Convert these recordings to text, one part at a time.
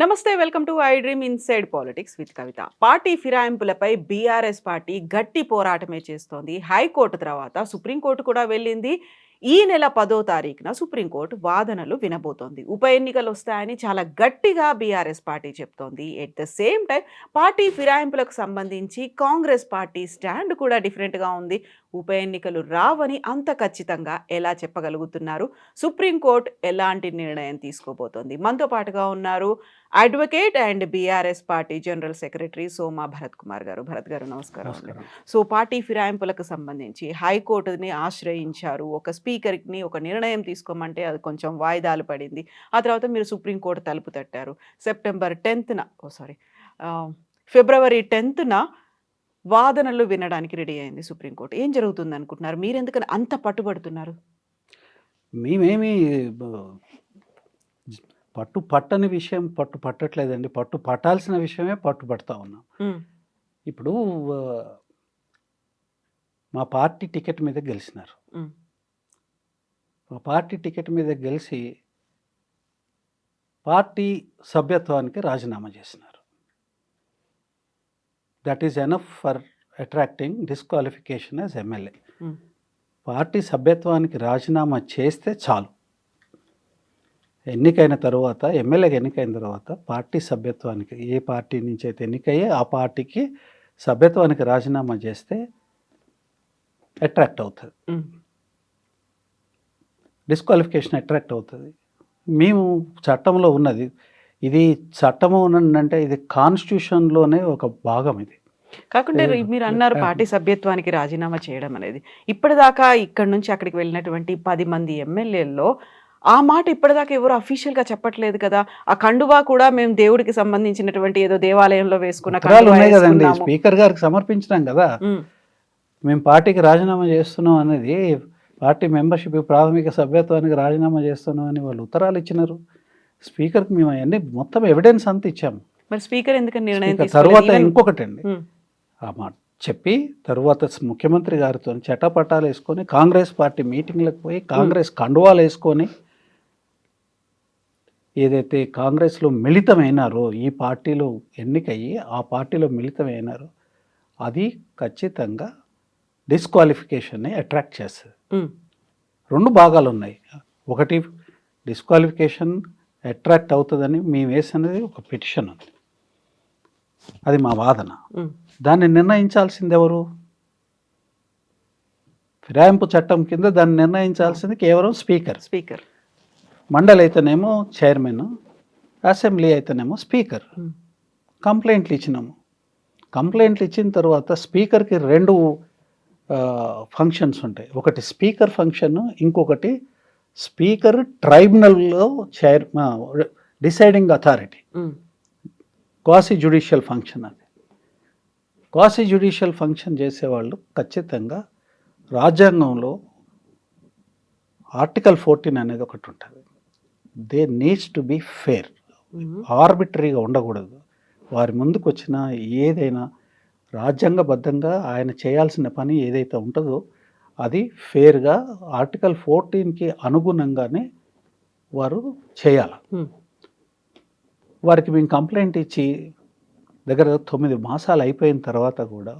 నమస్తే, welcome to I dream inside politics with Kavitha. Party ఫిరాయింపులపై BRS party గట్టి పోరాటమే చేస్తోంది. హైకోర్టు తర్వాత సుప్రీంకోర్టు కూడా వెళ్ళింది. ఈ నెల 10వ తారీఖున సుప్రీంకోర్టు వాదనలు వినబోతోంది. ఉప ఎన్నికలు వస్తాయని చాలా గట్టిగా బీఆర్ఎస్ పార్టీ చెప్తోంది. At the same time party ఫిరాయింపులకు సంబంధించి కాంగ్రెస్ పార్టీ స్టాండ్ కూడా డిఫరెంట్గా ఉంది. ఉప ఎన్నికలు రావని అంత ఖచ్చితంగా ఎలా చెప్పగలుగుతున్నారు? సుప్రీంకోర్టు ఎలాంటి నిర్ణయం తీసుకోబోతోంది? మనతో పాటుగా ఉన్నారు advocate and BRS party general secretary Soma Bharat Kumar గారు. భరత్ గారు నమస్కారం. సో పార్టీ ఫిరాయింపులకు సంబంధించి హైకోర్టుని ఆశ్రయించారు. ఒక స్పీకర్ని ఒక నిర్ణయం తీసుకోమంటే అది కొంచెం వాయిదాలు పడింది. ఆ తర్వాత మీరు సుప్రీంకోర్టు తలుపు తట్టారు. ఫిబ్రవరి 10న వాదనలు వినడానికి రెడీ అయింది సుప్రీంకోర్టు. ఏం జరుగుతుంది అనుకుంటున్నారు? మీరు ఎందుకని అంత పట్టుబడుతున్నారు? మేమేమి పట్టని విషయం పట్టట్లేదండి. పట్టాల్సిన విషయమే పట్టుబడతా ఉన్నాం. ఇప్పుడు మా పార్టీ టికెట్ మీద గెలిచినారు. మా పార్టీ టికెట్ మీద గెలిచి పార్టీ సభ్యత్వానికి రాజీనామా చేసినారు. That is enough for attracting disqualification as MLA. Party సభ్యత్వానికి రాజీనామా చేస్తే చాలు. ఎన్నికైన తర్వాత, ఎమ్మెల్యేకి ఎన్నికైన తర్వాత పార్టీ సభ్యత్వానికి, ఏ పార్టీ నుంచి అయితే ఎన్నికయ్యే ఆ పార్టీకి సభ్యత్వానికి రాజీనామా చేస్తే అట్రాక్ట్ అవుతుంది, డిస్క్వాలిఫికేషన్ అట్రాక్ట్ అవుతుంది. మేము చట్టంలో ఉన్నది ఇది, చట్టము అంటే ఇది కాన్స్టిట్యూషన్లోనే ఒక భాగం. ఇది కాకుండా మీరు అన్నారు పార్టీ సభ్యత్వానికి రాజీనామా చేయడం అనేది. ఇప్పటిదాకా ఇక్కడ నుంచి అక్కడికి వెళ్ళినటువంటి 10 మంది ఎమ్మెల్యేల్లో ఆ మాట ఇప్పటిదాకా ఎవరు అఫీషియల్గా చెప్పట్లేదు కదా. ఆ కండువా కూడా మేము దేవుడికి సంబంధించినటువంటి ఏదో దేవాలయంలో వేసుకున్న కదండి, స్పీకర్ గారికి సమర్పించినాం కదా. మేము పార్టీకి రాజీనామా చేస్తున్నాం అనేది, పార్టీ మెంబర్షిప్ ప్రాథమిక సభ్యత్వానికి రాజీనామా చేస్తున్నాం అని వాళ్ళు ఉత్తరాలు ఇచ్చినారు స్పీకర్కి. మేము అవన్నీ మొత్తం ఎవిడెన్స్ అంతా ఇచ్చాము. మరి స్పీకర్ ఎందుకని నిర్ణయం తర్వాత ఇంకొకటి అండి, ఆ మాట చెప్పి తర్వాత ముఖ్యమంత్రి గారితో చట్టపట్టాలు వేసుకొని కాంగ్రెస్ పార్టీ మీటింగ్లకు పోయి కాంగ్రెస్ కండువాలు వేసుకొని ఏదైతే కాంగ్రెస్లో మిళితమైనారో, ఈ పార్టీలో ఎన్నికయ్యి ఆ పార్టీలో మిళితమైనారో అది ఖచ్చితంగా డిస్క్వాలిఫికేషన్ని అట్రాక్ట్ చేస్తుంది. 2 భాగాలు ఉన్నాయి. ఒకటి డిస్క్వాలిఫికేషన్ అట్రాక్ట్ అవుతుందని మేము వేసినది ఒక పిటిషన్ ఉంది, అది మా వాదన. దాన్ని నిర్ణయించాల్సింది ఎవరు? ఫిరాయింపు చట్టం కింద దాన్ని నిర్ణయించాల్సింది కేవలం స్పీకర్. మండలి అయితేనేమో చైర్మన్, అసెంబ్లీ అయితేనేమో స్పీకర్. కంప్లైంట్లు ఇచ్చినాము. కంప్లైంట్లు ఇచ్చిన తర్వాత స్పీకర్కి 2 ఫంక్షన్స్ ఉంటాయి. ఒకటి స్పీకర్ ఫంక్షన్, ఇంకొకటి స్పీకర్ ట్రైబ్యునల్లో deciding authority, quasi judicial function. అది క్వాసీ జ్యుడిషియల్ ఫంక్షన్ చేసేవాళ్ళు ఖచ్చితంగా రాజ్యాంగంలో ఆర్టికల్ 14 అనేది ఒకటి ఉంటుంది. They needs to be fair, ఆర్బిటరీగా ఉండకూడదు. వారి ముందుకు వచ్చిన ఏదైనా రాజ్యాంగబద్ధంగా ఆయన చేయాల్సిన పని ఏదైతే ఉంటుందో అది ఫేర్గా ఆర్టికల్ 14కి అనుగుణంగానే వారు చేయాలి. వారికి మేము కంప్లైంట్ ఇచ్చి దగ్గర 9 మాసాలు అయిపోయిన తర్వాత కూడా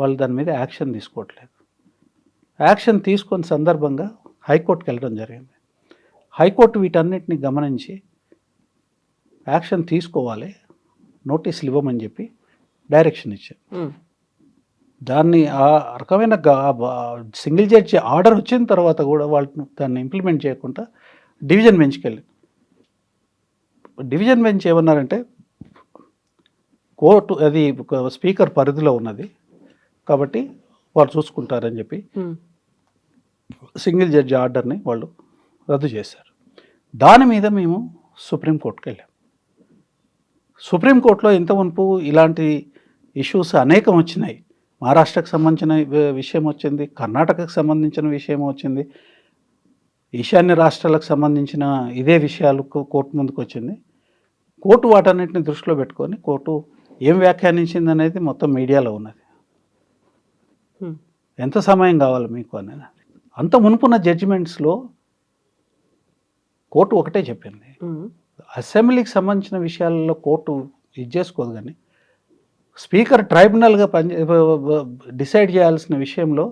వాళ్ళు దాని మీద యాక్షన్ తీసుకోవట్లేదు. యాక్షన్ తీసుకున్న సందర్భంగా హైకోర్టుకి వెళ్ళడం జరిగింది. హైకోర్టు వీటన్నిటిని గమనించి యాక్షన్ తీసుకోవాలి, నోటీసులు ఇవ్వమని చెప్పి డైరెక్షన్ ఇచ్చారు. దాన్ని ఆ రకమైన సింగిల్ జడ్జి ఆర్డర్ వచ్చిన తర్వాత కూడా వాళ్ళు దాన్ని ఇంప్లిమెంట్ చేయకుండా డివిజన్ బెంచ్కి వెళ్ళి, డివిజన్ బెంచ్ ఏమన్నారంటే కోర్టు అది స్పీకర్ పరిధిలో ఉన్నది కాబట్టి వాళ్ళు చూసుకుంటారని చెప్పి సింగిల్ జడ్జి ఆర్డర్ని వాళ్ళు రద్దు చేశారు. దాని మీద మేము సుప్రీంకోర్టుకి వెళ్ళాం. సుప్రీంకోర్టులో ఇంత మునుపు ఇలాంటి ఇష్యూస్ అనేకం వచ్చినాయి. మహారాష్ట్రకు సంబంధించిన విషయం వచ్చింది, కర్ణాటకకు సంబంధించిన విషయం వచ్చింది, ఈశాన్య రాష్ట్రాలకు సంబంధించిన ఇదే విషయాలు కోర్టు ముందుకు వచ్చింది. కోర్టు వాటన్నిటిని దృష్టిలో పెట్టుకొని కోర్టు ఏం వ్యాఖ్యానించింది అనేది మొత్తం మీడియాలో ఉన్నది. ఎంత సమయం కావాలి మీకు అనేది. అంత మునుపున్న జడ్జిమెంట్స్లో కోర్టు ఒకటే చెప్పింది, అసెంబ్లీకి సంబంధించిన విషయాలలో కోర్టు ఇది చేసుకోదు, కానీ స్పీకర్ ట్రైబ్యునల్గా డిసైడ్ చేయాల్సిన విషయంలో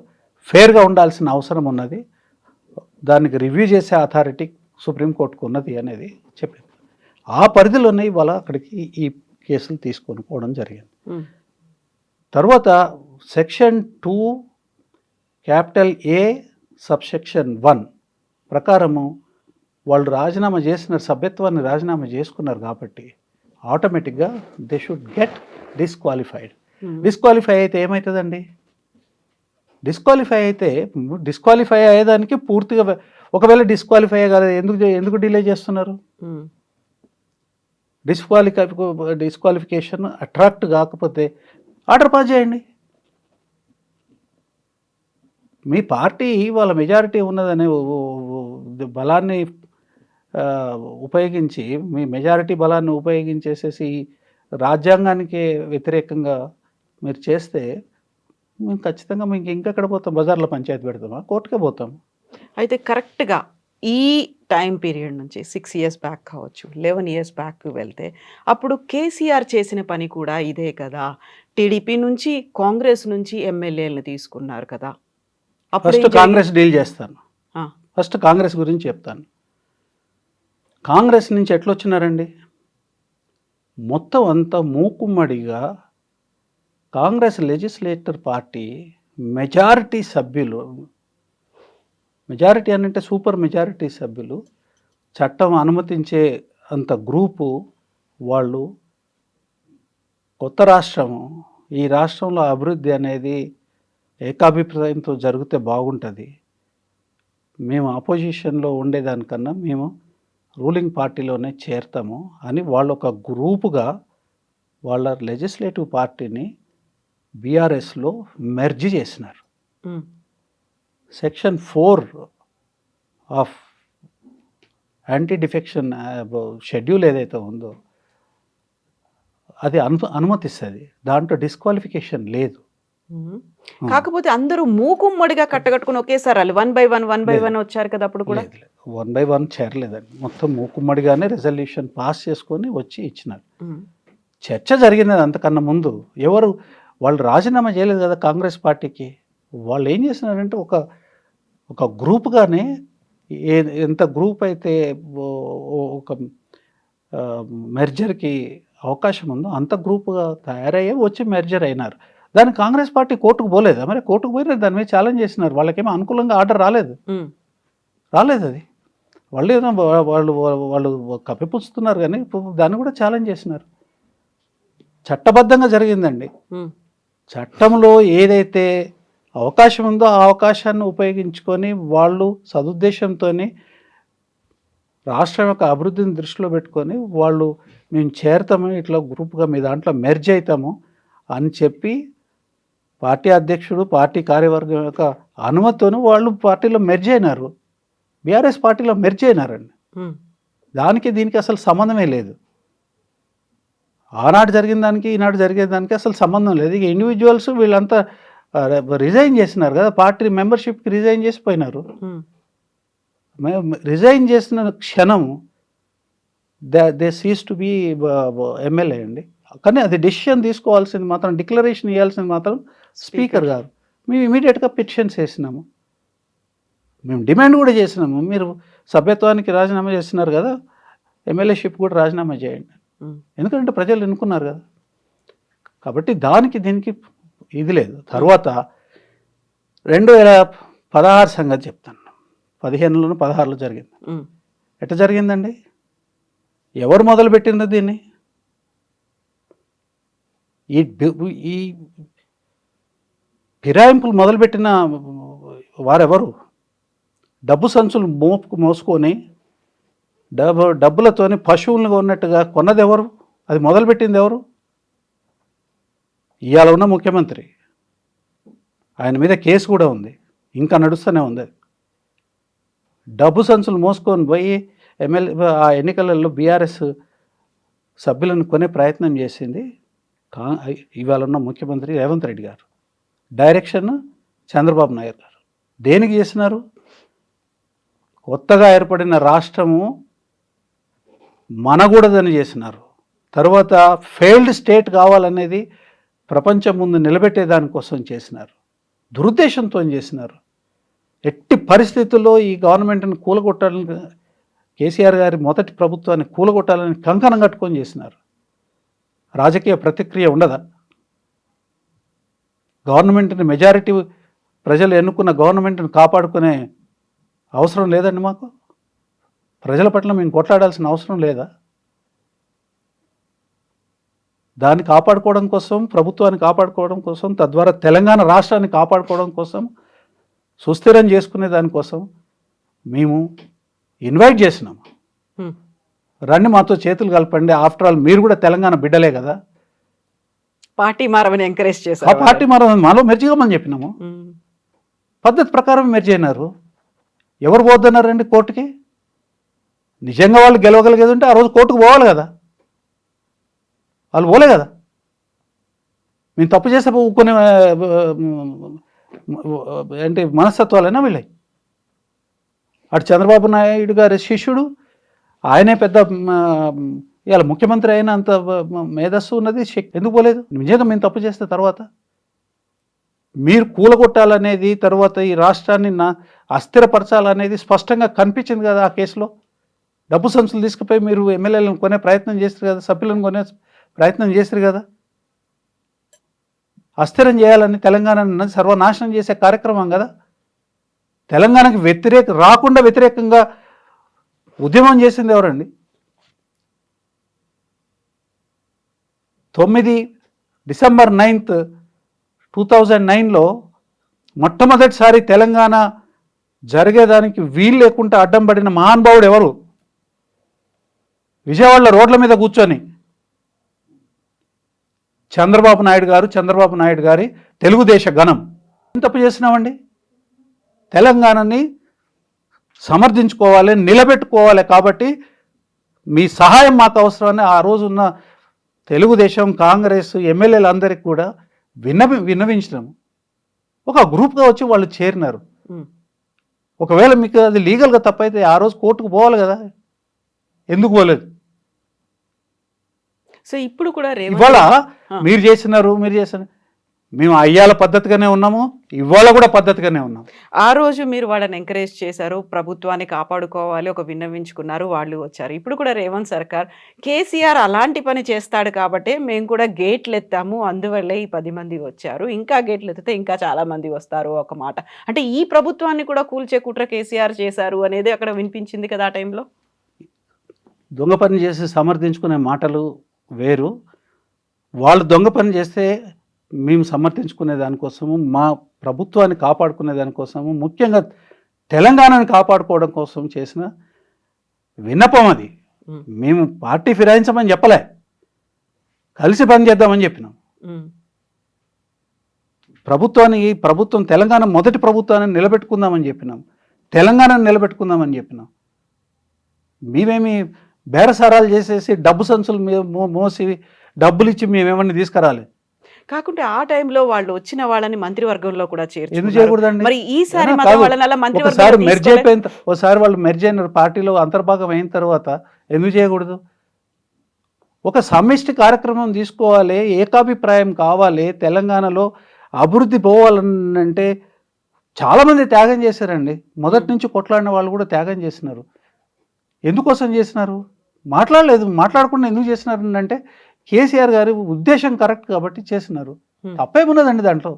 ఫేర్గా ఉండాల్సిన అవసరం ఉన్నది, దానికి రివ్యూ చేసే అథారిటీ సుప్రీంకోర్టుకు ఉన్నది అనేది చెప్పింది. ఆ పరిధిలోనే ఇవాళ అక్కడికి ఈ కేసులు తీసుకొని పోవడం జరిగింది. తర్వాత సెక్షన్ 2 క్యాపిటల్ A సబ్సెక్షన్ 1 ప్రకారము వాళ్ళు రాజీనామా చేసిన సభ్యత్వాన్ని రాజీనామా చేసుకున్నారు కాబట్టి ఆటోమేటిక్గా they should get disqualified. Disqualify అయితే ఏమవుతుందండి? డిస్క్వాలిఫై అయ్యేదానికి పూర్తిగా, ఒకవేళ డిస్క్వాలిఫై కదా ఎందుకు డిలే చేస్తున్నారు? డిస్క్వాలిఫికేషన్ అట్రాక్ట్ కాకపోతే ఆర్డర్ పాస్ చేయండి. మీ పార్టీ వాళ్ళ మెజారిటీ ఉన్నదనే బలాన్ని ఉపయోగించి, మీ మెజారిటీ బలాన్ని ఉపయోగించేసేసి రాజ్యాంగానికి వ్యతిరేకంగా మీరు చేస్తే మేము ఖచ్చితంగా మీకు ఇంకెక్కడ పోతాం? బజార్లో పంచాయతీ పెడతామా? కోర్టుకే పోతాం. అయితే కరెక్ట్గా ఈ టైం పీరియడ్ నుంచి 6 ఇయర్స్ బ్యాక్ కావచ్చు, 11 ఇయర్స్ బ్యాక్ వెళ్తే అప్పుడు కేసీఆర్ చేసిన పని కూడా ఇదే కదా. టీడీపీ నుంచి, కాంగ్రెస్ నుంచి ఎమ్మెల్యేలను తీసుకున్నారు కదా. ఫస్ట్ కాంగ్రెస్ డీల్ చేస్తాను. ఫస్ట్ కాంగ్రెస్ గురించి చెప్తాను. కాంగ్రెస్ నుంచి ఎట్లా వచ్చినారండి? మొత్తం అంతా మూకుమ్మడిగా కాంగ్రెస్ లెజిస్లేటర్ పార్టీ మెజారిటీ సభ్యులు, మెజారిటీ అంటే సూపర్ మెజారిటీ సభ్యులు, చట్టం అనుమతించే అంత గ్రూపు వాళ్ళు కొత్త రాష్ట్రము, ఈ రాష్ట్రంలో అభివృద్ధి అనేది ఏకాభిప్రాయంతో జరిగితే బాగుంటుంది, మేము ఆపోజిషన్లో ఉండేదానికన్నా మేము రూలింగ్ పార్టీలోనే చేరతాము అని వాళ్ళు ఒక గ్రూపుగా వాళ్ళ లెజిస్లేటివ్ పార్టీని బీఆర్ఎస్లో మెర్జ్ చేసినారు. Section 4 of anti defection schedule ఏదైతే ఉందో అది అనుమతిస్తుంది, దాంట్లో డిస్క్వాలిఫికేషన్ లేదు. కాకపోతే అందరూ మూకుమ్మడిగా కట్టగట్టుకుని ఒకేసారి వాళ్ళు 1 by 1 వచ్చారు కదా. అప్పుడు కూడా 1 by 1 చేరలేదండి, మొత్తం మూకుమ్మడిగానే రెజల్యూషన్ పాస్ చేసుకొని వచ్చి ఇచ్చినారు. చర్చ జరిగింది అంతకన్నా ముందు. వాళ్ళు రాజీనామా చేయలేదు కదా కాంగ్రెస్ పార్టీకి. వాళ్ళు ఏం చేసినారంటే ఒక గ్రూప్గానే ఎంత గ్రూప్ అయితే ఒక మెర్జర్కి అవకాశం ఉందో అంత గ్రూప్గా తయారయ్యే వచ్చి మెర్జర్ అయినారు. దానికి కాంగ్రెస్ పార్టీ కోర్టుకు పోలేదా? మరి కోర్టుకు పోయినారు, దాని మీద ఛాలెంజ్ చేసినారు. వాళ్ళకేమో అనుకూలంగా ఆర్డర్ రాలేదు. అది వాళ్ళు కప్పిపుచ్చుతున్నారు, కానీ దాన్ని కూడా ఛాలెంజ్ చేసినారు. చట్టబద్ధంగా జరిగిందండి. చట్టంలో ఏదైతే అవకాశం ఉందో ఆ అవకాశాన్ని ఉపయోగించుకొని వాళ్ళు సదుద్దేశంతో రాష్ట్రం యొక్క అభివృద్ధిని దృష్టిలో పెట్టుకొని వాళ్ళు మేము చేరతాము, ఇట్లా గ్రూప్గా మీ దాంట్లో మెర్జ్ అవుతాము అని చెప్పి పార్టీ అధ్యక్షుడు, పార్టీ కార్యవర్గం యొక్క అనుమతితోనే వాళ్ళు పార్టీలో మెర్జ్ అయినారు, బీఆర్ఎస్ పార్టీలో మెర్జ్ అయినారండి. దానికి దీనికి అసలు సంబంధమే లేదు. ఆనాడు జరిగిన దానికి ఈనాడు జరిగేదానికి అసలు సంబంధం లేదు. ఇక ఇండివిజువల్స్ వీళ్ళంతా రిజైన్ చేసినారు కదా, పార్టీ మెంబర్షిప్కి రిజైన్ చేసిపోయినారు. రిజైన్ చేసిన క్షణం they cease to be MLA అండి. కానీ అది డెసిషన్ తీసుకోవాల్సింది మాత్రం, డిక్లరేషన్ ఇవ్వాల్సింది మాత్రం స్పీకర్ గారు. మేము ఇమీడియట్గా పిటిషన్స్ వేసినాము, మేము డిమాండ్ కూడా చేసినాము, మీరు సభ్యత్వానికి రాజీనామా చేస్తున్నారు కదా, ఎమ్మెల్యేషిప్ కూడా రాజీనామా చేయండి. ఎందుకంటే ప్రజలు ఎన్నుకున్నారు కదా. కాబట్టి దానికి దీనికి ఇది లేదు. తర్వాత 2016 సంగతి చెప్తాను. 15లోను 16లో జరిగింది. ఎట్లా జరిగిందండి? ఎవరు మొదలుపెట్టింది దీన్ని? ఈ ఫిరాయింపులు మొదలుపెట్టిన వారెవరు? డబ్బు సంచులు మోసుకొని డబ్బులతోని పశువులుగా ఉన్నట్టుగా కొన్నది ఎవరు? అది మొదలుపెట్టింది ఎవరు? ఇవాళ ఉన్న ముఖ్యమంత్రి. ఆయన మీద కేసు కూడా ఉంది, ఇంకా నడుస్తూనే ఉంది. డబ్బు సంచులు మోసుకొని పోయి ఆ ఎన్నికలలో బీఆర్ఎస్ సభ్యులను కొనే ప్రయత్నం చేసింది ఇవాళ ఉన్న ముఖ్యమంత్రి రేవంత్ రెడ్డి గారు. డైరెక్షన్ చంద్రబాబు నాయుడు గారు. దేనికి చేసినారు? కొత్తగా ఏర్పడిన రాష్ట్రము మనకూడదని చేసినారు. తర్వాత ఫెయిల్డ్ స్టేట్ కావాలనేది ప్రపంచం ముందు నిలబెట్టే దానికోసం చేసినారు. దురుద్దేశంతో చేసినారు. ఎట్టి పరిస్థితుల్లో ఈ గవర్నమెంట్ని కూలగొట్టాలని, కేసీఆర్ గారి మొదటి ప్రభుత్వాన్ని కూలగొట్టాలని కంకణం కట్టుకొని చేసినారు. రాజకీయ ప్రతిక్రియ ఉండదా? గవర్నమెంట్ని మెజారిటీ ప్రజలు ఎన్నుకున్న గవర్నమెంట్ని కాపాడుకునే అవసరం లేదండి మాకు? ప్రజల పట్ల మేము కొట్లాడాల్సిన అవసరం లేదా? దాన్ని కాపాడుకోవడం కోసం, ప్రభుత్వాన్ని కాపాడుకోవడం కోసం, తద్వారా తెలంగాణ రాష్ట్రాన్ని కాపాడుకోవడం కోసం, సుస్థిరం చేసుకునే దానికోసం మేము ఇన్వైట్ చేసినాము. రండి మాతో చేతులు కలపండి, ఆఫ్టర్ ఆల్ మీరు కూడా తెలంగాణ బిడ్డలే కదా. పార్టీ మారమని ఎంకరేజ్ ఆ చేశారు. పార్టీ మాలో మెర్జిగమని చెప్పినాము. పద్ధతి ప్రకారం మెర్జ్ అయినారు. ఎవరు పోద్దన్నారండి కోర్టుకి? నిజంగా వాళ్ళు గెలవగలిగేది ఉంటే ఆ రోజు కోర్టుకు పోవాలి కదా. వాళ్ళు పోలే కదా. మేము తప్పు చేస్తే కొన్ని ఏంటి మనస్తత్వాలైనా వీళ్ళవి. అటు చంద్రబాబు నాయుడు గారి శిష్యుడు, ఆయనే పెద్ద ఇవాళ ముఖ్యమంత్రి అయిన అంత మేధస్సు ఉన్నది, ఎందుకు పోలేదు? నిజంగా మేము తప్పు చేస్తే తర్వాత మీరు కూలగొట్టాలనేది, తర్వాత ఈ రాష్ట్రాన్ని అస్థిరపరచాలనేది స్పష్టంగా కనిపించింది కదా ఆ కేసులో. డబ్బు సంచులు తీసుకుపోయి మీరు ఎమ్మెల్యేలను కొనే ప్రయత్నం చేస్తారు కదా, సభ్యులను కొనే ప్రయత్నం చేస్తారు కదా. అస్థిరం చేయాలని, తెలంగాణను సర్వనాశనం చేసే కార్యక్రమం కదా. తెలంగాణకి రాకుండా వ్యతిరేకంగా ఉద్యమం చేసింది ఎవరండి? 9 డిసెంబర్ 9, 2009లో మొట్టమొదటిసారి తెలంగాణ జరిగేదానికి వీలు లేకుండా అడ్డం పడిన మహానుభావుడు ఎవరు? విజయవాడలో రోడ్ల మీద కూర్చొని చంద్రబాబు నాయుడు గారి తెలుగుదేశ గణం. ఏం తప్పు చేసినామండి? తెలంగాణని సమర్థించుకోవాలి, నిలబెట్టుకోవాలి. కాబట్టి మీ సహాయం మాకు అవసరమని ఆ రోజున్న తెలుగుదేశం, కాంగ్రెస్ ఎమ్మెల్యేలందరికీ కూడా విన్నవించినాము. ఒక గ్రూప్గా వచ్చి వాళ్ళు చేరినారు. ఒకవేళ మీకు అది లీగల్గా తప్పైతే ఆ రోజు కోర్టుకు పోవాలి కదా. ఎందుకు పోలేదు? సో ఇప్పుడు కూడా ఇవాళ మీరు చేసినారు. మేము అయ్యాల పద్ధతిగానే ఉన్నాము, ఇవాళ కూడా పద్ధతిగానే ఉన్నాం. ఆ రోజు మీరు వాళ్ళని ఎంకరేజ్ చేశారు, ప్రభుత్వాన్ని కాపాడుకోవాలి, ఒక విన్నవించుకున్నారు, వాళ్ళు వచ్చారు. ఇప్పుడు కూడా రేవంత్ సర్కార్ కేసీఆర్ అలాంటి పని చేస్తాడు కాబట్టి మేము కూడా గేట్లు ఎత్తాము, అందువల్లే ఈ 10 మంది వచ్చారు, ఇంకా గేట్లు ఎత్తితే ఇంకా చాలా మంది వస్తారు ఒక మాట. అంటే ఈ ప్రభుత్వాన్ని కూడా కూల్చే కుట్ర కేసీఆర్ చేశారు అనేది అక్కడ వినిపించింది కదా ఆ టైంలో. దొంగ పని చేసి సమర్థించుకునే మాటలు వేరు. వాళ్ళు దొంగ పని చేస్తే మేము సమర్థించుకునే దానికోసము, మా ప్రభుత్వాన్ని కాపాడుకునే దానికోసము, ముఖ్యంగా తెలంగాణని కాపాడుకోవడం కోసం చేసిన విన్నపం అది. మేము పార్టీ ఫిరాయించమని చెప్పలే, కలిసి పని చేద్దామని చెప్పినాం. ప్రభుత్వం తెలంగాణ మొదటి ప్రభుత్వాన్ని నిలబెట్టుకుందామని చెప్పినాం, తెలంగాణను నిలబెట్టుకుందామని చెప్పినాం. మేమేమి బేరసారాలు చేసేసి డబ్బు సంచులు మోసి డబ్బులు ఇచ్చి మేమేమన్నా తీసుకురాలి. కాకుంటే ఆ టైంలో వాళ్ళు వచ్చిన వాళ్ళని మంత్రివర్గంలో కూడా ఎందుకు చేయకూడదండి? మరి ఈసారి ఒకసారి వాళ్ళు మెర్జ్ అయిన పార్టీలో అంతర్భాగం అయిన తర్వాత ఎందుకు చేయకూడదు? ఒక సమిష్టి కార్యక్రమం తీసుకోవాలి, ఏకాభిప్రాయం కావాలి. తెలంగాణలో అభివృద్ధి పోవాలంటే చాలామంది త్యాగం చేశారండి. మొదటి నుంచి కొట్లాడిన వాళ్ళు కూడా త్యాగం చేసినారు. ఎందుకోసం చేసినారు? మాట్లాడకుండా ఎందుకు చేసినారు అంటే కేసీఆర్ గారి ఉద్దేశం కరెక్ట్ కాబట్టి చేసినారు. తప్పేమున్నదండి దాంట్లో?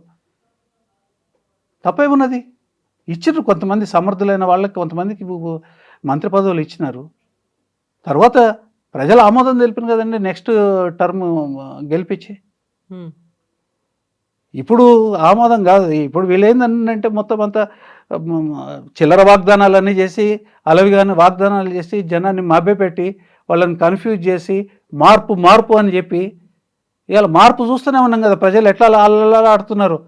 తప్పేమున్నది? ఇచ్చినారు కొంతమంది సమర్థులైన వాళ్ళకి, కొంతమందికి మంత్రి పదవులు ఇచ్చినారు. తర్వాత ప్రజల ఆమోదం తెలిపిన కదండి నెక్స్ట్ టర్మ్ గెలిపించి. ఇప్పుడు ఆమోదం కాదు. ఇప్పుడు వీళ్ళు ఏంటంటే మొత్తం అంతా చిల్లర వాగ్దానాలన్నీ చేసి, అలవిగానే వాగ్దానాలు చేసి జనాన్ని మభ్యపెట్టి వాళ్ళని కన్ఫ్యూజ్ చేసి మార్పు అని చెప్పి ఇవాళ మార్పు చూస్తూనే ఉన్నాం కదా, ప్రజలు ఎట్లా ఆడుతున్నారు.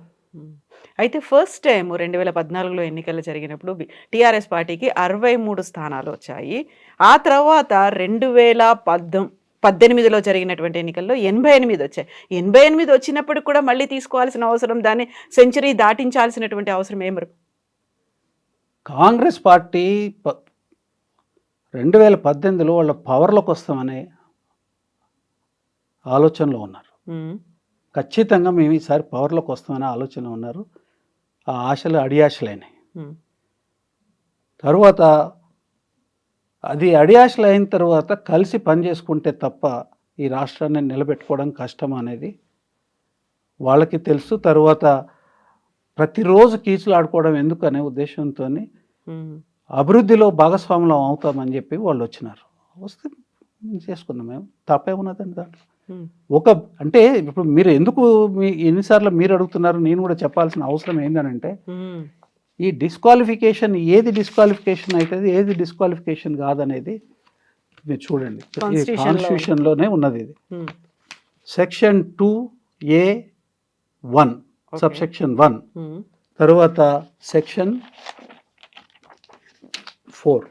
అయితే ఫస్ట్ టైం 2014లో ఎన్నికలు జరిగినప్పుడు టీఆర్ఎస్ పార్టీకి 63 స్థానాలు వచ్చాయి. ఆ తర్వాత 2019 18లో జరిగినటువంటి ఎన్నికల్లో 88 వచ్చాయి. 88 వచ్చినప్పటికి కూడా మళ్ళీ తీసుకోవాల్సిన అవసరం, దాన్ని సెంచరీ దాటించాల్సినటువంటి అవసరం ఏమరు? కాంగ్రెస్ పార్టీ 2018లో వాళ్ళ పవర్లోకి వస్తామనే ఆలోచనలో ఉన్నారు. ఖచ్చితంగా మేము ఈసారి పవర్లోకి వస్తామనే ఆలోచన ఉన్నారు. ఆ ఆశలు అడియాశలైనాయి. తర్వాత అది అడియాశలు అయిన తర్వాత కలిసి పనిచేసుకుంటే తప్ప ఈ రాష్ట్రాన్ని నిలబెట్టుకోవడం కష్టం అనేది వాళ్ళకి తెలుసు. తర్వాత ప్రతిరోజు కీచులు ఆడుకోవడం ఎందుకు అనే ఉద్దేశంతో అభివృద్ధిలో భాగస్వాములం అవుతామని చెప్పి వాళ్ళు వచ్చినారు. వస్తే చేసుకున్నాం, మేము తప్పే ఉన్నదండి దాంట్లో. అంటే ఇప్పుడు మీరు ఎందుకు ఎన్నిసార్లు మీరు అడుగుతున్నారు, నేను కూడా చెప్పాల్సిన అవసరం ఏంటంటే ఈ డిస్క్వాలిఫికేషన్ ఏది డిస్క్వాలిఫికేషన్ అవుతుంది, ఏది డిస్క్వాలిఫికేషన్ కాదనేది మీరు చూడండి. కాన్స్టిట్యూషన్లోనే ఉన్నది ఇది. సెక్షన్ 2A(1) సబ్సెక్షన్ 1, తర్వాత సెక్షన్ 4.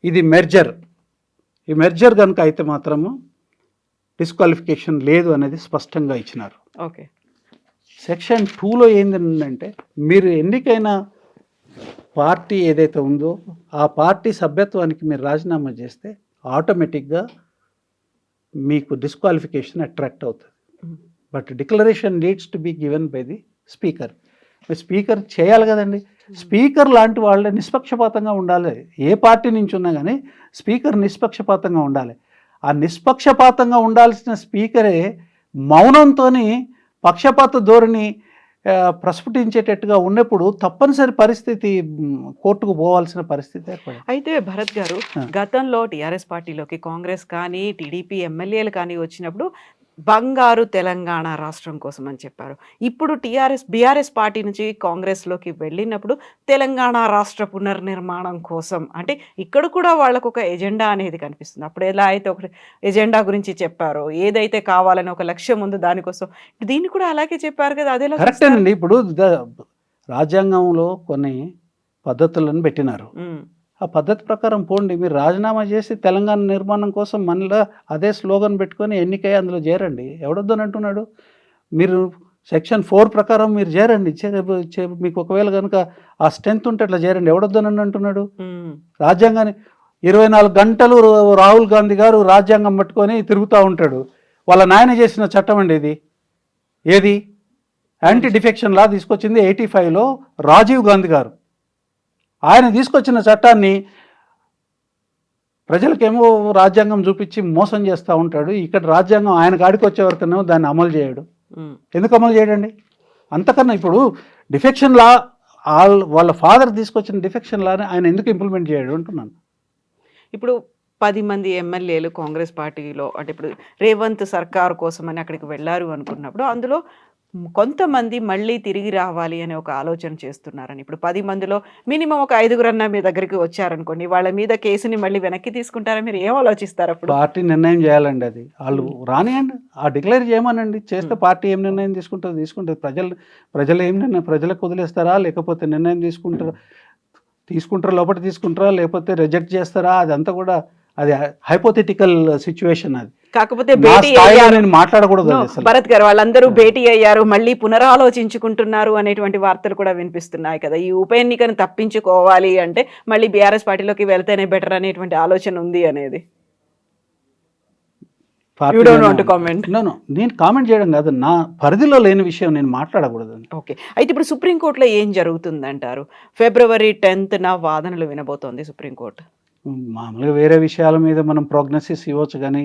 ఇది మెర్జర్. ఈ మెర్జర్ కనుక అయితే మాత్రము డిస్క్వాలిఫికేషన్ లేదు అనేది స్పష్టంగా ఇచ్చినారు. ఓకే. సెక్షన్ 2లో ఏంటంటే మీరు ఎన్నికైన పార్టీ ఏదైతే ఉందో ఆ పార్టీ సభ్యత్వానికి మీరు రాజీనామా చేస్తే ఆటోమేటిక్గా మీకు డిస్క్వాలిఫికేషన్ అట్రాక్ట్ అవుతుంది. But declaration needs to be given by the speaker. Speaker చేయాలి కదండి. స్పీకర్ లాంటి వాళ్ళే నిష్పక్షపాతంగా ఉండాలి. ఏ పార్టీ నుంచి ఉన్నా కానీ స్పీకర్ నిష్పక్షపాతంగా ఉండాలి. ఆ నిష్పక్షపాతంగా ఉండాల్సిన స్పీకరే మౌనంతో పక్షపాత ధోరణి ప్రస్ఫుటించేటట్టుగా ఉన్నప్పుడు తప్పనిసరి పరిస్థితి కోర్టుకు పోవాల్సిన పరిస్థితి ఏర్పడింది. అయితే భరత్ గారు, గతంలో టీఆర్ఎస్ పార్టీలోకి కాంగ్రెస్ కానీ టీడీపీ ఎమ్మెల్యేలు కానీ వచ్చినప్పుడు బంగారు తెలంగాణ రాష్ట్రం కోసం అని చెప్పారు. ఇప్పుడు బీఆర్ఎస్ పార్టీ నుంచి కాంగ్రెస్లోకి వెళ్ళినప్పుడు తెలంగాణ రాష్ట్ర పునర్నిర్మాణం కోసం, అంటే ఇక్కడ కూడా వాళ్ళకు ఒక ఎజెండా అనేది కనిపిస్తుంది. అప్పుడు ఎలా అయితే ఒక ఎజెండా గురించి చెప్పారో, ఏదైతే కావాలని ఒక లక్ష్యం ఉందో దానికోసం, దీన్ని కూడా అలాగే చెప్పారు కదా. అదే కరెక్టేనండి. ఇప్పుడు రాజ్యాంగంలో కొన్ని పద్ధతులను పెట్టినారు. ఆ పద్ధతి ప్రకారం పోండి. మీరు రాజీనామా చేసి తెలంగాణ నిర్మాణం కోసం మనలో అదే స్లోగన్ పెట్టుకొని ఎన్నికై అందులో చేరండి. ఎవడొద్దని అంటున్నాడు? మీరు సెక్షన్ 4 ప్రకారం మీరు చేరండి. మీకు ఒకవేళ కనుక ఆ స్ట్రెంత్ ఉంటే అట్లా చేరండి. ఎవడొద్దని అంటున్నాడు? రాజ్యాంగాన్ని 24 గంటలు రాహుల్ గాంధీ గారు రాజ్యాంగం పట్టుకొని తిరుగుతూ ఉంటాడు. వాళ్ళ నాయన చేసిన చట్టం అండి ఇది. ఏది? యాంటీ డిఫెక్షన్ లా తీసుకొచ్చింది 85లో రాజీవ్ గాంధీ గారు. ఆయన తీసుకొచ్చిన చట్టాన్ని ప్రజలకేమో రాజ్యాంగం చూపించి మోసం చేస్తూ ఉంటాడు. ఇక్కడ రాజ్యాంగం ఆయన కాడికి వచ్చే వరకునేమో దాన్ని అమలు చేయడు. ఎందుకు అమలు చేయడండి? అంతకన్నా ఇప్పుడు డిఫెక్షన్ లా వాళ్ళ ఫాదర్ తీసుకొచ్చిన డిఫెక్షన్ లాని ఆయన ఎందుకు ఇంప్లిమెంట్ చేయడు అంటున్నాను. ఇప్పుడు 10 మంది ఎమ్మెల్యేలు కాంగ్రెస్ పార్టీలో, అంటే ఇప్పుడు రేవంత్ సర్కారు కోసం అని అక్కడికి వెళ్ళారు అనుకున్నప్పుడు అందులో కొంతమంది మళ్ళీ తిరిగి రావాలి అనే ఒక ఆలోచన చేస్తున్నారని. ఇప్పుడు 10 మందిలో మినిమం ఒక 5గురన్నా మీ దగ్గరికి వచ్చారనుకోండి, వాళ్ళ మీద కేసుని మళ్ళీ వెనక్కి తీసుకుంటారా? మీరు ఏం ఆలోచిస్తారు అప్పుడు? పార్టీ నిర్ణయం చేయాలండి. అది వాళ్ళు రానియండి, ఆ డిక్లేర్ చేయమనండి. చేస్తే పార్టీ ఏం నిర్ణయం తీసుకుంటుంది. ప్రజలు ఏం నిర్ణయం, ప్రజలకు వదిలేస్తారా లేకపోతే నిర్ణయం తీసుకుంటారా లోపల తీసుకుంటారా లేకపోతే రిజెక్ట్ చేస్తారా? అదంతా కూడా అది హైపోథెటికల్ సిచ్యువేషన్. అది కాకపోతే భేటీ అయ్యారు, మాట్లాడకూడదు. భరత్ గారు వాళ్ళందరూ భేటీ అయ్యారు, మళ్ళీ పునరాలోచించుకుంటున్నారు అనేటువంటి వార్తలు కూడా వినిపిస్తున్నాయి కదా. ఈ ఉప ఎన్నికను తప్పించుకోవాలి అంటే మళ్ళీ బీఆర్ఎస్ పార్టీలోకి వెళ్తేనే బెటర్ అనేటువంటి ఆలోచన ఉంది అనేది. నేను కామెంట్ చేయడం కాదు, నా పరిధిలో లేని విషయం నేను మాట్లాడకూడదు. ఓకే. అయితే ఇప్పుడు సుప్రీంకోర్టులో ఏం జరుగుతుందంటారు? February 10th వాదనలు వినబోతోంది సుప్రీంకోర్టు. మామూలుగా వేరే విషయాల మీద మనం ప్రోగ్నోసిస్ ఇవ్వచ్చు, కానీ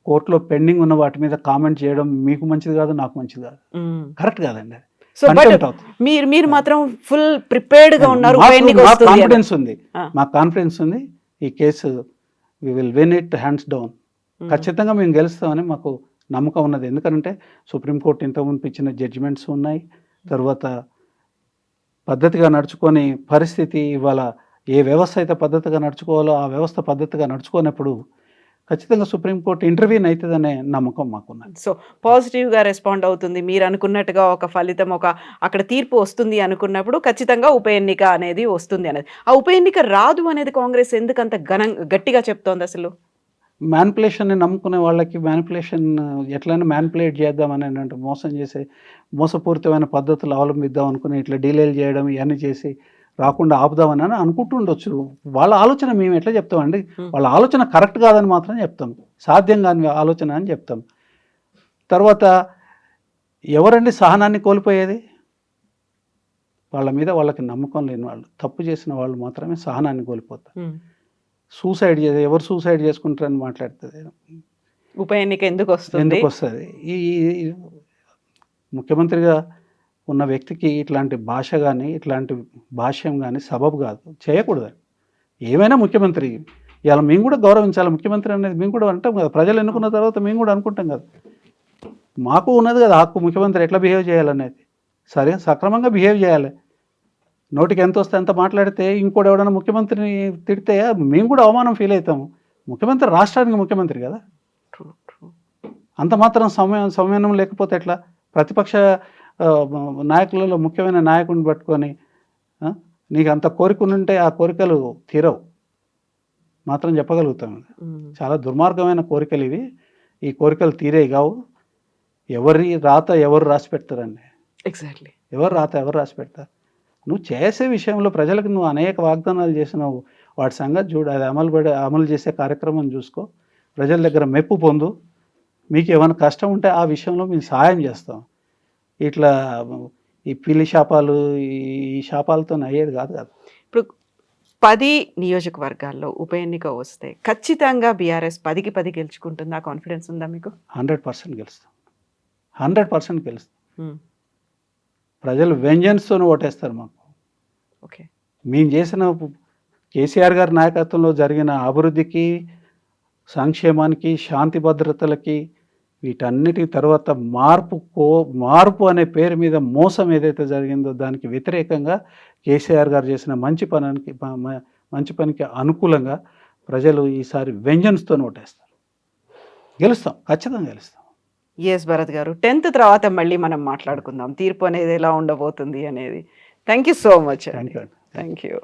కోర్టులో పెండింగ్ ఉన్న వాటి మీద కామెంట్ చేయడం మీకు మంచిది కాదు, నాకు మంచిది కాదు, కరెక్ట్ కాదండి. సో బట్ మీరు మాత్రం ఫుల్ ప్రిపేర్డ్ గా ఉన్నారు. కాన్ఫిడెన్స్ ఉంది. ఈ case we will win it hands down. ఖచ్చితంగా మేము గెలుస్తామని మాకు నమ్మకం ఉన్నది. ఎందుకంటే సుప్రీంకోర్టు ఇంతకుముందు ఇచ్చిన జడ్జిమెంట్స్ ఉన్నాయి. తర్వాత పద్ధతిగా నడుచుకొని పరిస్థితి ఇవాళ ఏ వ్యవస్థ అయితే పద్ధతిగా నడుచుకోవాలో ఆ వ్యవస్థ పద్ధతిగా నడుచుకోనప్పుడు ఖచ్చితంగా సుప్రీంకోర్టు ఇంటర్వ్యూన్ అవుతుందనే నమ్మకం మాకున్నది. సో పాజిటివ్గా రెస్పాండ్ అవుతుంది. మీరు అనుకున్నట్టుగా ఒక ఫలితం, ఒక అక్కడ తీర్పు వస్తుంది అనుకున్నప్పుడు ఖచ్చితంగా ఉప ఎన్నిక అనేది వస్తుంది అనేది. ఆ ఉప ఎన్నిక రాదు అనేది కాంగ్రెస్ ఎందుకంత గట్టిగా చెప్తోంది అసలు? మ్యానిపులేషన్ని నమ్ముకునే వాళ్ళకి మ్యానిపులేషన్ ఎట్లైనా మ్యానిపులేట్ చేద్దామని అంటే మోసం చేసే మోసపూరితమైన పద్ధతులు అవలంబిద్దాం అనుకుని ఇట్లా డీలేలు చేయడం ఇవన్నీ చేసి రాకుండా ఆపుదామని అని అనుకుంటుండొచ్చు. వాళ్ళ ఆలోచన మేము ఎట్లా చెప్తామండి? వాళ్ళ ఆలోచన కరెక్ట్ కాదని మాత్రం చెప్తాం. సాధ్యం కాని ఆలోచన అని చెప్తాం. తర్వాత ఎవరండి సహనాన్ని కోల్పోయేది? వాళ్ళ మీద వాళ్ళకి నమ్మకం లేని వాళ్ళు, తప్పు చేసిన వాళ్ళు మాత్రమే సహనాన్ని కోల్పోతారు. సూసైడ్ ఎవరు సూసైడ్ చేసుకుంటారని మాట్లాడుతుంది. ఉప ఎన్నిక ఎందుకు వస్తుంది? ఎందుకు వస్తుంది? ఈ ముఖ్యమంత్రిగా ఉన్న వ్యక్తికి ఇట్లాంటి భాష కానీ ఇట్లాంటి భాష్యం కానీ సబబు కాదు, చేయకూడదు. ఏమైనా ముఖ్యమంత్రి ఇవాళ మేము కూడా గౌరవించాలి. ముఖ్యమంత్రి అనేది మేము కూడా అంటాం కదా, ప్రజలు ఎన్నుకున్న తర్వాత మేము కూడా అనుకుంటాం కదా, మాకు ఉన్నది కదా హక్కు ముఖ్యమంత్రి ఎట్లా బిహేవ్ చేయాలనేది. సరే సక్రమంగా బిహేవ్ చేయాలి. నోటికి ఎంత వస్తే అంత మాట్లాడితే ఇంకోటి ఎవడైనా ముఖ్యమంత్రిని తిడితే మేము కూడా అవమానం ఫీల్ అవుతాము. ముఖ్యమంత్రి రాష్ట్రానికి ముఖ్యమంత్రి కదా, అంత మాత్రం సంయమనం లేకపోతే ఎట్లా? ప్రతిపక్ష నాయకులలో ముఖ్యమైన నాయకుడిని పట్టుకొని నీకు అంత కోరికనుంటే ఆ కోరికలు తీరవు మాత్రం చెప్పగలుగుతాం. చాలా దుర్మార్గమైన కోరికలు ఇవి. ఈ కోరికలు తీరేవి కావు. ఎవరి రాత ఎవరు రాసి పెడతారండి? ఎగ్జాక్ట్లీ. ఎవరు రాత ఎవరు రాసి పెడతారు? నువ్వు చేసే విషయంలో ప్రజలకు నువ్వు అనేక వాగ్దానాలు చేసినావు, వాటి సంగతి చూడు. అది అమలు చేసే కార్యక్రమం చూసుకో, ప్రజల దగ్గర మెప్పు పొందు. మీకు ఏమైనా కష్టం ఉంటే ఆ విషయంలో మేము సహాయం చేస్తాం. ఇట్లా ఈ పిల్లి శాపాలు ఈ శాపాలతో అయ్యేది కాదు కదా. ఇప్పుడు 10 నియోజకవర్గాల్లో ఉప ఎన్నిక వస్తే ఖచ్చితంగా బీఆర్ఎస్ 10కి 10 గెలుచుకుంటుందా? కాన్ఫిడెన్స్ ఉందా మీకు? 100% గెలుస్తాం. 100% గెలుస్తాం. ప్రజలు వెంజన్స్తో ఓటేస్తారు మాకు. ఓకే. మేము చేసిన కేసీఆర్ గారి నాయకత్వంలో జరిగిన అభివృద్ధికి, సంక్షేమానికి, శాంతి భద్రతలకి, వీటన్నిటి తర్వాత మార్పు అనే పేరు మీద మోసం ఏదైతే జరిగిందో దానికి వ్యతిరేకంగా కేసీఆర్ గారు చేసిన మంచి పనికి అనుకూలంగా ప్రజలు ఈసారి వెంజన్స్తో ఓటేస్తారు. గెలుస్తాం, ఖచ్చితంగా గెలుస్తాం. ఎస్ భరత్ గారు, 10th తర్వాత మళ్ళీ మనం మాట్లాడుకుందాం తీర్పు అనేది ఎలా ఉండబోతుంది అనేది. Thank you so much. Thank you. Thank you.